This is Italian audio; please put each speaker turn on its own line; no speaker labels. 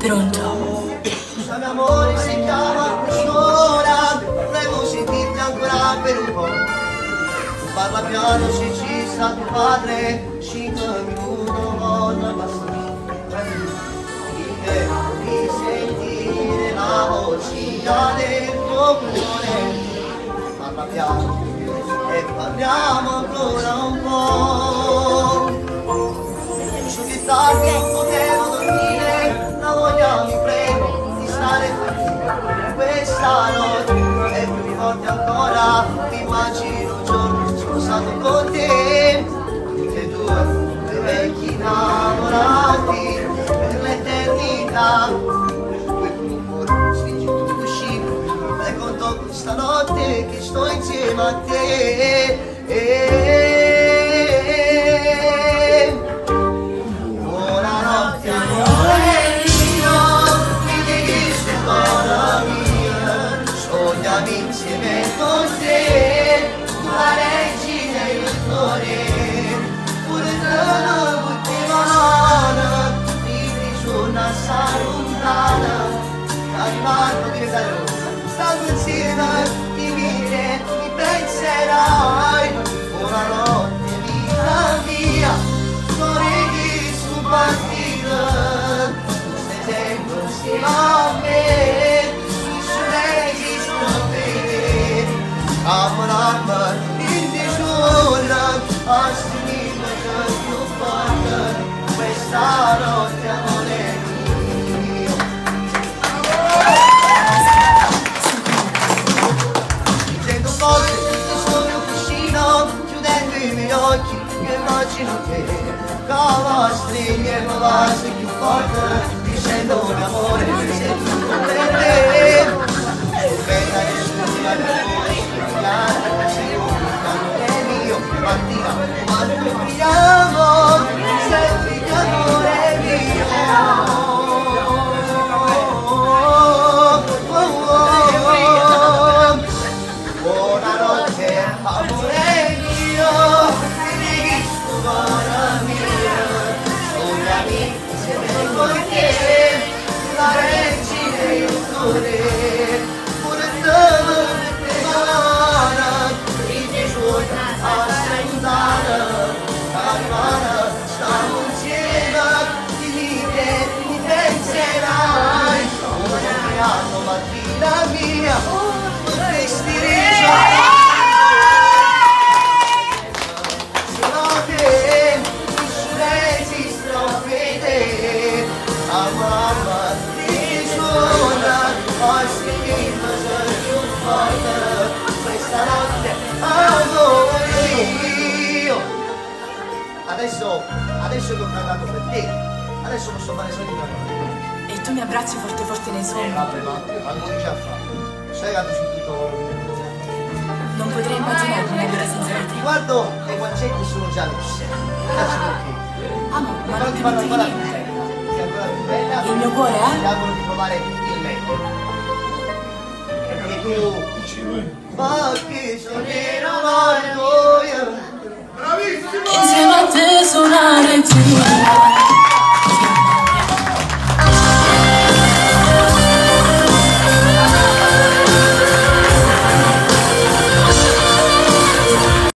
Pronto?
Questo mio amore si chiama quest'ora, volevo sentirti ancora per un po'. Parla piano se ci sta tuo padre, 5 minuti non basta. Di sentire la vocina del tuo cuore. Parla piano e parliamo ancora un po'. So che tardi non potevo dormire, la voglia mi prego di stare qui questa notte. E più volte ancora mi immagino un giorno sposato con te. Tutti e due, due vecchi innamorati per l'eternità. Poi con un cuore stringi tutti i cuscini e conto questa notte che sto insieme a te. Buonanotte amore mio, mi devi su cosa mia, sognami insieme con te, tu la regina e il cuore, pure l'ultima mano, mi digiuna assai lontana, arrivando che da rosa, stando insieme, mi penserai, buonanotte vita mia, corri su partita, stai sempre insieme a me, nessuno esiste per te, amorarmi in digiuna, assimilare più forte, questa notte amore mio. Dicendo forte, sul mio cuscino, chiudendo i miei occhi, io immagino che come stringhi e mi basi più forte, dicendo mio amore, sei tutto per me. Bella e scusa, sei un amore mio, mattina, ma noi brilliamo, sei il amore mio. Buonanotte, amore mio, mi dighi tu cosa mia, sognami insieme con te, la regina e il cuore, pure l'ultima mi digiuna assai lontana, arrivata, stiamo insieme, mi penserai, ogni anno mattina mia, potresti risolvere. Questa notte amore mio. Adesso che ho cantato per te, adesso posso fare solo una cosa.
E tu mi abbracci forte forte nei sogni.
Vabbè, ma non già fa. Sai che tu tutto.
Non potrei immaginare una vita senza di te.
Guardo le guancette sono già rosse. Adesso perché?
Amo, ma non
ti
ti
fanno
dimentichi
ancora
di
più
me.
bella. Sei ancora più bella.
Il mio cuore,
Ti auguro di trovare il meglio. E tu. Ma che sognerò io.
Insieme a te suonare giù.